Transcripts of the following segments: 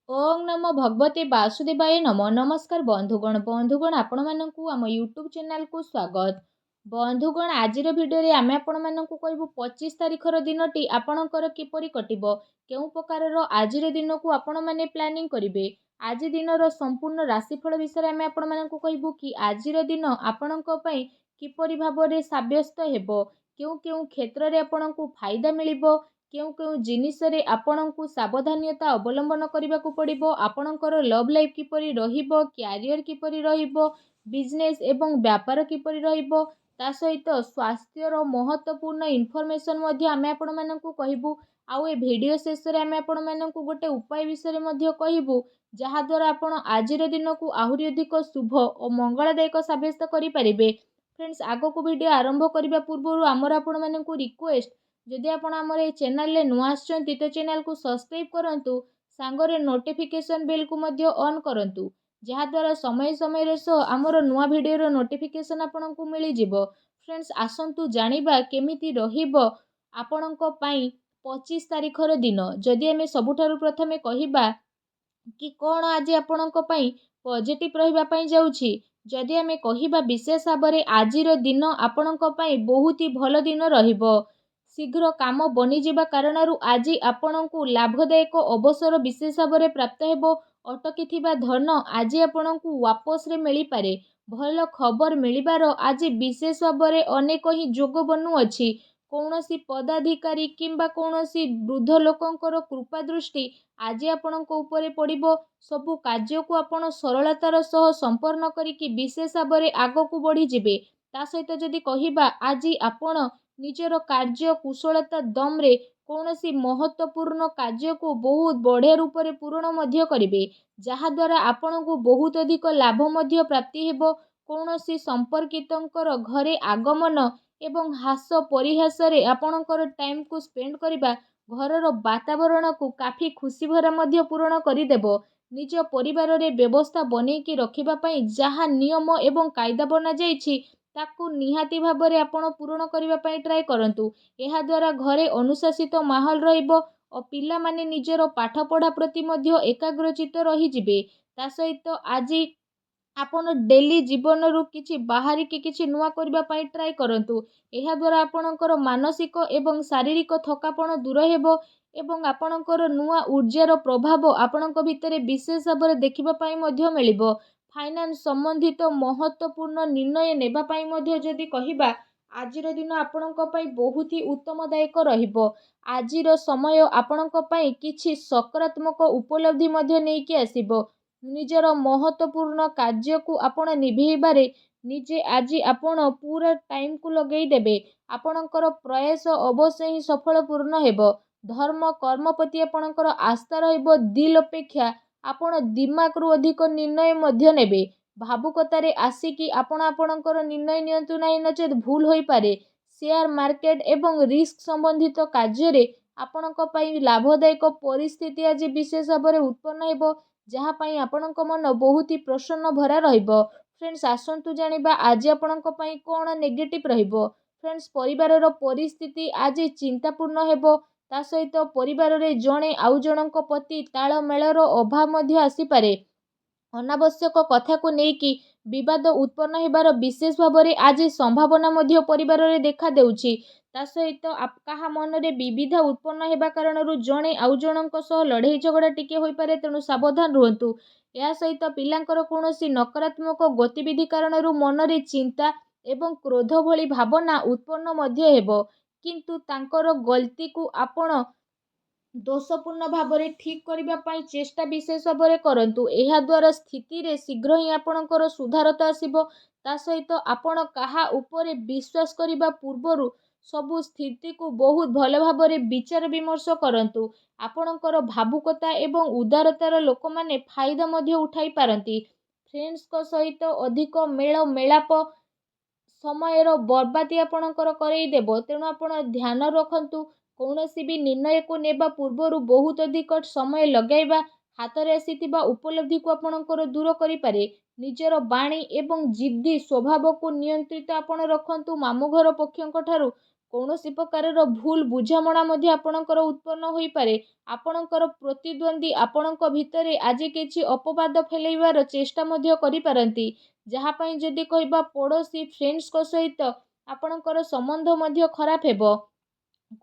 ओं नमो भगवते वासुदेवाय नमो नमस्कार बंधुगण आपण मानकु आम यूट्यूब चैनल को स्वागत। बंधुगण आजिर भिडियो आमे आपण मानकु कहबु 25 तारिखर दिनटी आपणकर किपरि कटिबो केउ प्रकारर आजिर दिन को आपण माने प्लानिंग करिवे। आज दिनर संपूर्ण राशिफल विषय आमे आपण मानकु कहबु कि आजिर दिन आपणक पई किपरि भाबरे साब्यस्त हेबो, केउ केउ क्षेत्र रे आपणकु फायदा मिलिबो, केउ केउ जिनिसरे आपणकु सावधानता अवलंबन करबाकू पड़िबो, आपणकर लव लाइफ किपरि रहिबो, क्यारियर किपरि रहिबो, बिजनेस एवं व्यापार किपरि रहिबो, ता सहित स्वास्थ्यर महत्वपूर्ण इनफॉरमेशन मध्ये आमे आपण मानकु कहिबु। आउ ए वीडियो शेष रे आमे आपण मानकु गोटे उपाय विषय मध्ये कहिबु, जहा द्वारा आपण आजिर दिन को आहुरी अधिक शुभ और मंगलदायक साब्यस्त करि परिबे। फ्रेंड्स, आगो को वीडियो आरंभ करबा पूर्व आमर आपण मानकु रिक्वेस्ट, जदि आपण आमर ए चैनल ले नुआ आछंती तो चैनल को सब्सक्राइब करंतु, सांगरे नोटिफिकेशन बेल को मध्य ऑन करंतु, जहा द्वारा समय समय रे सो आमर नुआ वीडियो रो नोटिफिकेशन आपनकु मिली जिवो। फ्रेंड्स, आसंतु जानिबा केमिति रहिबो आपनक पई 25 तारिखर दिन। जदि आमे सबुठारु प्रथमे कहिबा कि कौन आज आपणक पई पॉजिटिव रहिबा पई जाउछि, जदि आमे कहिबा विशेष भाबरे आजिर दिन आपणक पई बहुत ही भल दिन रहिबो। शीघ्र काम बनी जिबा कारणरू आज आपणकु लाभदायक अवसर विशेष भाबरे प्राप्त हेबो। अटकी थिबा धन आज आपणकु वापस रे मिली पारे। भल खबर मिलिबार आज विशेष भाबरे अनेक ही जोग बनु अछि। कौनसी पदाधिकारी किंबा कौनसी वृद्ध लोकंकर कृपा दृष्टि आज आपणक उपरे पड़िबो। सबु कार्य को आपण सरलतार सह संपन्न करिकि विशेष भाबरे आगकु बढ़ी जिबे। ता सहित जदि कहिबा आज आपण निजर कार्य कुशलता दमरे कौनसी महत्वपूर्ण कार्य को बहुत बढ़िया रूप से पूर्ण मध्य करिवे, जहा द्वारा आपणकु बहुत अधिक लाभ मध्य प्राप्ति हेबो। कौनसी संपर्कितंकर घरे आगमन एवं हास परिहास रे आपणकर टाइम को स्पेंड करिबा घरर वातावरण को काफी खुशी भरा मध्य पूर्ण करिदेबो। निज परिवार रे व्यवस्था बनेकी रखिबा पई जहा नियम एवं कायदा बना जाइछि ताकू निहाती भाबरे आपण पूर्ण करिबा पई ट्राई करंतु। एहा द्वारा घरे अनुशासित माहौल रहिबो और पिला माने निजर पाठ पढ़ा प्रति मध्य एकाग्रचित रही जिबे। ता सहित आज आपण डेली जीवन रु किछि बाहरी के किछि नुआ करबा पई ट्राई करंतु। एहा द्वारा आपणकर मानसिक एवं शारीरिक थकापन दूर हेबो एवं आपणकर नुआ ऊर्जार प्रभाव आपणक भितरे विशेष भाबरे देखिबा पई मध्य मिलिबो। फाइनान्स संबंधित महत्वपूर्ण निर्णय नेबा पई मध्य जदि कहिबा आजिर दिन आपणक पई बहुत ही उत्तमदायक रहिबो। आजिर समय आपणक पई किछि सकारात्मक उपलब्धि मध्य नेकी आसीबो। निजर महत्वपूर्ण कार्य को आपण निभेबारे निजे आज आपण पूरा टाइम को लगेई देबे। आपणकर प्रयास अवश्य ही सफल पूर्ण हेबो। धर्म कर्म प्रति आपणकर आस्था रहिबो। दिल अपेक्षा आपण दिमाग रु अधिक निर्णय मध्य नेबे। भावुकतारे आसिकी आपण आपणकर निर्णय नियंतु नाही, नचेत भूल होई पारे। शेयर मार्केट एवं रिस्क संबंधित कार्य रे आपणक पई लाभदायक परिस्थिति आज विशेष भाबरे उत्पन्न हेबो, जहा पई आपणक मन बहुत ही प्रसन्न भरा रहिबो। फ्रेंड्स, आसंतु जानिबा आज आपणक पई कोन नेगेटिव रहिबो। फ्रेंड्स, परिवारर परिस्थिति आज चिंतापूर्ण हेबो। ता सहित परिवार रे जणे आउ जणक प्रति ताळमेळर अभाव मध्य आसी पारे। अनावश्यक कथा को नेकी विवाद उत्पन्न हेबार विशेष भाबरे आज संभावना मध्य परिवार रे देखा देउछि। ता सहित काहा मन रे विविधा उत्पन्न हेबा कारणरू जणे आउ जणक सह लड़ाई झगड़ा टिके होई पारे, तेणु सावधान रहंतु। या सहित पिलांकर कोनोसी नकारात्मक गतिविधि कारणरू मन रे चिंता एवं क्रोध भली भावना उत्पन्न मध्य हेबो, किंतु तांकर गलती को आपण दोषपूर्ण भाबरे ठीक करिबा पई चेष्टा विशेष भाबरे करंतु। एहा द्वारा स्थिति रे शीघ्र ही आपणकर सुधारता आसीबो। ता सहित आपण काहा उपरे विश्वास करिबा पूर्वरु सबु स्थिति को बहुत भल भाबरे विचार विमर्श करंतु। आपणकर भावुकता एवं उदारतार लोक माने फायदा मध्य उठाई पारंती। फ्रेंड्स को सहित अधिक मेल मेलाप समयर बर्बादी आपणकर करई देबो, तेणु आपण ध्यान रखंतु। कौनसी भी निर्णय को नेबा पूर्वरु बहुत अधिक समय लगाइबा हातरे आसीथिबा उपलब्धि को आपणकर दूर करि पारे। निजर बाणी एवं जिद्दी स्वभाव को नियंत्रित आपण रखंतु। मामु घर पक्षंक ठारू କୌଣସି ପ୍ରକାରର ଭୁଲ ବୁଝାମଣା ମଧ୍ୟ ଆପଣଙ୍କର ଉତ୍ପନ୍ନ ହୋଇପାରେ। ଆପଣଙ୍କର ପ୍ରତିଦ୍ୱନ୍ଦ୍ୱୀ ଆପଣଙ୍କ ଭିତରେ ଆଜି କିଛି ଅପବାଦ ଫେଲାଇବାର ଚେଷ୍ଟା ମଧ୍ୟ କରିପାରନ୍ତି, ଯାହା ପାଇଁ ଯଦି କହିବା ପଡ଼ୋଶୀ ଫ୍ରେଣ୍ଡସ୍ଙ୍କ ସହିତ ଆପଣଙ୍କର ସମ୍ବନ୍ଧ ମଧ୍ୟ ଖରାପ ହେବ।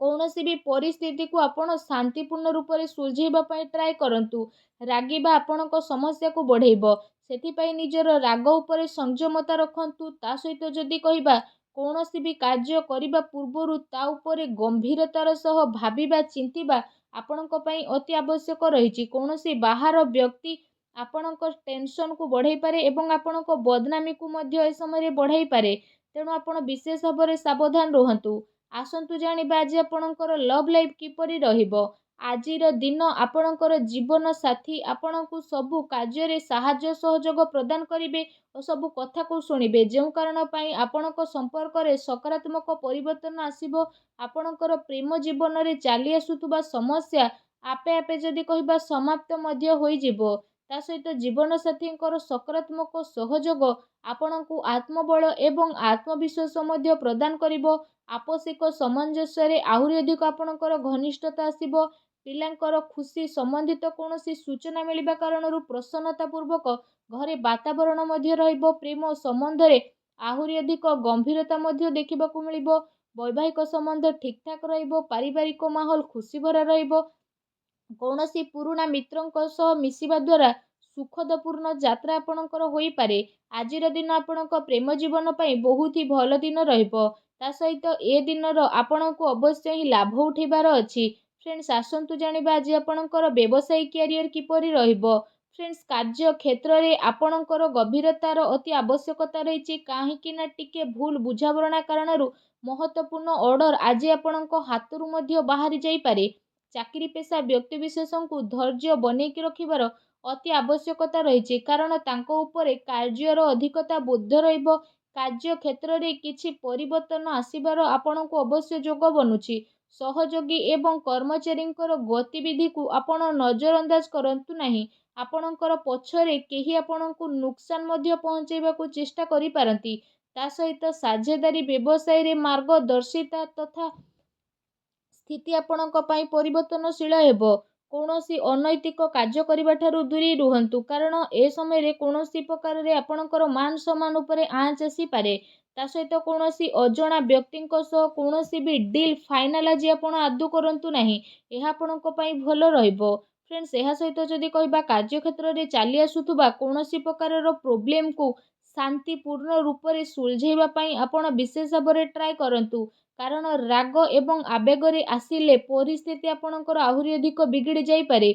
କୌଣସି ବି ପରିସ୍ଥିତିକୁ ଆପଣ ଶାନ୍ତିପୂର୍ଣ୍ଣ ରୂପରେ ସୁଲଝେଇବା ପାଇଁ ଟ୍ରାଏ କରନ୍ତୁ। ରାଗିବା ଆପଣଙ୍କ ସମସ୍ୟାକୁ ବଢ଼େଇବ। ସେଥିପାଇଁ ନିଜର ରାଗ ଉପରେ ସଂଯମତା ରଖନ୍ତୁ। ତା ସହିତ ଯଦି କହିବା କୌଣସି ବି କାର୍ଯ୍ୟ କରିବା ପୂର୍ବରୁ ତା ଉପରେ ଗମ୍ଭୀରତାର ସହ ଭାବିବା ଚିନ୍ତିବା ଆପଣଙ୍କ ପାଇଁ ଅତି ଆବଶ୍ୟକ ରହିଛି। କୌଣସି ବାହାର ବ୍ୟକ୍ତି ଆପଣଙ୍କ ଟେନସନକୁ ବଢ଼େଇପାରେ ଏବଂ ଆପଣଙ୍କ ବଦନାମୀକୁ ମଧ୍ୟ ଏ ସମୟରେ ବଢ଼ାଇପାରେ। ତେଣୁ ଆପଣ ବିଶେଷ ଭାବରେ ସାବଧାନ ରୁହନ୍ତୁ। ଆସନ୍ତୁ ଜାଣିବା ଆଜି ଆପଣଙ୍କର ଲଭ୍ ଲାଇଫ୍ କିପରି ରହିବ। ଆଜିର ଦିନ ଆପଣଙ୍କର ଜୀବନ ସାଥୀ ଆପଣଙ୍କୁ ସବୁ କାର୍ଯ୍ୟରେ ସାହାଯ୍ୟ ସହଯୋଗ ପ୍ରଦାନ କରିବେ ଓ ସବୁ କଥାକୁ ଶୁଣିବେ, ଯେଉଁ କାରଣ ପାଇଁ ଆପଣଙ୍କ ସମ୍ପର୍କରେ ସକାରାତ୍ମକ ପରିବର୍ତ୍ତନ ଆସିବ। ଆପଣଙ୍କର ପ୍ରେମ ଜୀବନରେ ଚାଲି ଆସୁଥିବା ସମସ୍ୟା ଆପେ ଆପେ ଯଦି କହିବା ସମାପ୍ତ ମଧ୍ୟ ହୋଇଯିବ। ତା ସହିତ ଜୀବନସାଥୀଙ୍କର ସକାରାତ୍ମକ ସହଯୋଗ ଆପଣଙ୍କୁ ଆତ୍ମବଳ ଏବଂ ଆତ୍ମବିଶ୍ୱାସ ମଧ୍ୟ ପ୍ରଦାନ କରିବ। ଆପୋଷିକ ସାମଞ୍ଜସ୍ୟରେ ଆହୁରି ଅଧିକ ଆପଣଙ୍କର ଘନିଷ୍ଠତା ଆସିବ। ପିଲାଙ୍କର ଖୁସି ସମ୍ବନ୍ଧିତ କୌଣସି ସୂଚନା ମିଳିବା କାରଣରୁ ପ୍ରସନ୍ନତାପୂର୍ବକ ଘରେ ବାତାବରଣ ମଧ୍ୟ ରହିବ। ପ୍ରେମ ସମ୍ବନ୍ଧରେ ଆହୁରି ଅଧିକ ଗମ୍ଭୀରତା ମଧ୍ୟ ଦେଖିବାକୁ ମିଳିବ। ବୈବାହିକ ସମ୍ବନ୍ଧ ଠିକଠାକ୍ ରହିବ। ପାରିବାରିକ ମାହୋଲ ଖୁସିଭରା ରହିବ। କୌଣସି ପୁରୁଣା ମିତ୍ରଙ୍କ ସହ ମିଶିବା ଦ୍ୱାରା ସୁଖଦପୂର୍ଣ୍ଣ ଯାତ୍ରା ଆପଣଙ୍କର ହୋଇପାରେ। ଆଜିର ଦିନ ଆପଣଙ୍କ ପ୍ରେମ ଜୀବନ ପାଇଁ ବହୁତ ହି ଭଲ ଦିନ ରହିବ। ତା ସହିତ ଏ ଦିନର ଆପଣଙ୍କୁ ଅବଶ୍ୟ ହିଁ ଲାଭ ଉଠାଇବାର ଅଛି। ଫ୍ରେଣ୍ଡସ୍, ଆସନ୍ତୁ ଜାଣିବା ଆଜି ଆପଣଙ୍କର ବ୍ୟବସାୟିକ କ୍ୟାରିୟର କିପରି ରହିବ। ଫ୍ରେଣ୍ଡସ୍, କାର୍ଯ୍ୟ କ୍ଷେତ୍ରରେ ଆପଣଙ୍କର ଗଭୀରତାର ଅତି ଆବଶ୍ୟକତା ରହିଛି। କାହିଁକି ନା ଟିକେ ଭୁଲ ବୁଝାମଣା କାରଣରୁ ମହତ୍ତ୍ୱପୂର୍ଣ୍ଣ ଅର୍ଡର ଆଜି ଆପଣଙ୍କ ହାତରୁ ମଧ୍ୟ ବାହାରି ଯାଇପାରେ। ଚାକିରି ପେଶା ବ୍ୟକ୍ତିବିଶେଷଙ୍କୁ ଧୈର୍ଯ୍ୟ ବନେଇକି ରଖିବାର ଅତି ଆବଶ୍ୟକତା ରହିଛି, କାରଣ ତାଙ୍କ ଉପରେ କାର୍ଯ୍ୟର ଅଧିକତା ବୋଧ ରହିବ। କାର୍ଯ୍ୟ କ୍ଷେତ୍ରରେ କିଛି ପରିବର୍ତ୍ତନ ଆସିବାର ଆପଣଙ୍କୁ ଅବଶ୍ୟ ଯୋଗ ବନୁଛି। ସହଯୋଗୀ ଏବଂ କର୍ମଚାରୀଙ୍କର ଗତିବିଧିକୁ ଆପଣ ନଜରଅନ୍ଦାଜ କରନ୍ତୁ ନାହିଁ। ଆପଣଙ୍କର ପଛରେ କେହି ଆପଣଙ୍କୁ ନୁକସାନ ମଧ୍ୟ ପହଞ୍ଚାଇବାକୁ ଚେଷ୍ଟା କରିପାରନ୍ତି। ତା ସହିତ ସାଝେଦାରୀ ବ୍ୟବସାୟରେ ମାର୍ଗଦର୍ଶିତା ତଥା ସ୍ଥିତି ଆପଣଙ୍କ ପାଇଁ ପରିବର୍ତ୍ତନଶୀଳ ହେବ। କୌଣସି ଅନୈତିକ କାର୍ଯ୍ୟ କରିବା ଠାରୁ ଦୂରେଇ ରୁହନ୍ତୁ, କାରଣ ଏ ସମୟରେ କୌଣସି ପ୍ରକାରରେ ଆପଣଙ୍କର ମାନ ସମ୍ମାନ ଉପରେ ଆଞ୍ଚ ଆସିପାରେ। ତା ସହିତ କୌଣସି ଅଜଣା ବ୍ୟକ୍ତିଙ୍କ ସହ କୌଣସି ବି ଡିଲ୍ ଫାଇନାଲ ଆଜି ଆପଣ ଆଦୌ କରନ୍ତୁ ନାହିଁ। ଏହା ଆପଣଙ୍କ ପାଇଁ ଭଲ ରହିବ। ଫ୍ରେଣ୍ଡସ୍, ଏହା ସହିତ ଯଦି କହିବା କାର୍ଯ୍ୟକ୍ଷେତ୍ରରେ ଚାଲି ଆସୁଥିବା କୌଣସି ପ୍ରକାରର ପ୍ରୋବ୍ଲେମକୁ ଶାନ୍ତିପୂର୍ଣ୍ଣ ରୂପରେ ସୁଲଝେଇବା ପାଇଁ ଆପଣ ବିଶେଷ ଭାବରେ ଟ୍ରାଏ କରନ୍ତୁ, କାରଣ ରାଗ ଏବଂ ଆବେଗରେ ଆସିଲେ ପରିସ୍ଥିତି ଆପଣଙ୍କର ଆହୁରି ଅଧିକ ବିଗିଡ଼ି ଯାଇପାରେ।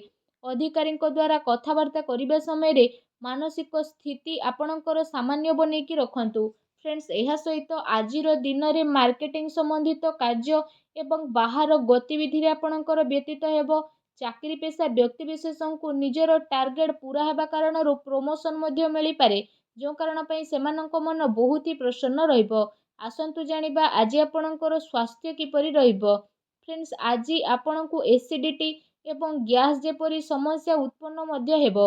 ଅଧିକାରୀଙ୍କ ଦ୍ୱାରା କଥାବାର୍ତ୍ତା କରିବା ସମୟରେ ମାନସିକ ସ୍ଥିତି ଆପଣଙ୍କର ସାମାନ୍ୟ ବନେଇକି ରଖନ୍ତୁ। ଫ୍ରେଣ୍ଡସ୍, ଏହା ସହିତ ଆଜିର ଦିନରେ ମାର୍କେଟିଂ ସମ୍ବନ୍ଧିତ କାର୍ଯ୍ୟ ଏବଂ ବାହାର ଗତିବିଧିରେ ଆପଣଙ୍କର ବ୍ୟତୀତ ହେବ। ଚାକିରି ପେଶା ବ୍ୟକ୍ତିବିଶେଷଙ୍କୁ ନିଜର ଟାର୍ଗେଟ ପୁରା ହେବା କାରଣରୁ ପ୍ରମୋସନ ମଧ୍ୟ ମିଳିପାରେ, ଯେଉଁ କାରଣ ପାଇଁ ସେମାନଙ୍କ ମନ ବହୁତ ହି ପ୍ରସନ୍ନ ରହିବ। ଆସନ୍ତୁ ଜାଣିବା ଆଜି ଆପଣଙ୍କର ସ୍ୱାସ୍ଥ୍ୟ କିପରି ରହିବ। ଫ୍ରେଣ୍ଡସ୍, ଆଜି ଆପଣଙ୍କୁ ଏସିଡିଟି ଏବଂ ଗ୍ୟାସ୍ ଯେପରି ସମସ୍ୟା ଉତ୍ପନ୍ନ ମଧ୍ୟ ହେବ।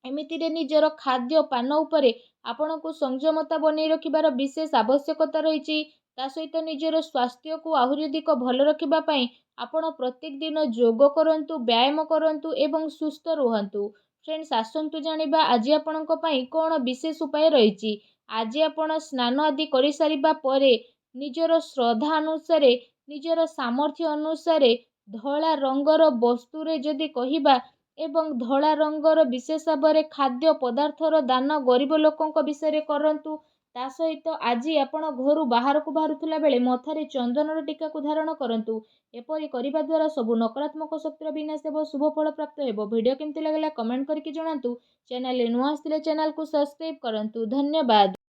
ଏମିତିରେ ନିଜର ଖାଦ୍ୟ ପାନ ଉପରେ ଆପଣଙ୍କୁ ସଂଯମତା ବନେଇ ରଖିବାର ବିଶେଷ ଆବଶ୍ୟକତା ରହିଛି। ତା ସହିତ ନିଜର ସ୍ୱାସ୍ଥ୍ୟକୁ ଆହୁରି ଅଧିକ ଭଲ ରଖିବା ପାଇଁ ଆପଣ ପ୍ରତ୍ୟେକ ଦିନ ଯୋଗ କରନ୍ତୁ, ବ୍ୟାୟାମ କରନ୍ତୁ ଏବଂ ସୁସ୍ଥ ରୁହନ୍ତୁ। ଫ୍ରେଣ୍ଡସ୍, ଆସନ୍ତୁ ଜାଣିବା ଆଜି ଆପଣଙ୍କ ପାଇଁ କ'ଣ ବିଶେଷ ଉପାୟ ରହିଛି। ଆଜି ଆପଣ ସ୍ନାନ ଆଦି କରିସାରିବା ପରେ ନିଜର ଶ୍ରଦ୍ଧା ଅନୁସାରେ, ନିଜର ସାମର୍ଥ୍ୟ ଅନୁସାରେ ଧଳା ରଙ୍ଗର ବସ୍ତୁରେ ଯଦି କହିବା ଏବଂ ଧଳା ରଙ୍ଗର ବିଶେଷ ଭାବରେ ଖାଦ୍ୟ ପଦାର୍ଥର ଦାନ ଗରିବ ଲୋକଙ୍କ ବିଷୟରେ କରନ୍ତୁ। ତା ସହିତ ଆଜି ଆପଣ ଘରୁ ବାହାରକୁ ବାହାରୁଥିଲା ବେଳେ ମଥାରେ ଚନ୍ଦନର ଟୀକାକୁ ଧାରଣ କରନ୍ତୁ। ଏପରି କରିବା ଦ୍ୱାରା ସବୁ ନକାରାତ୍ମକ ଶକ୍ତିର ବିନାଶ ହେବ, ଶୁଭ ଫଳ ପ୍ରାପ୍ତ ହେବ। ଭିଡ଼ିଓ କେମିତି ଲାଗିଲା କମେଣ୍ଟ କରିକି ଜଣାନ୍ତୁ। ଚ୍ୟାନେଲରେ ନୂଆ ଆସିଥିଲେ ଚ୍ୟାନେଲକୁ ସବସ୍କ୍ରାଇବ୍ କରନ୍ତୁ। ଧନ୍ୟବାଦ।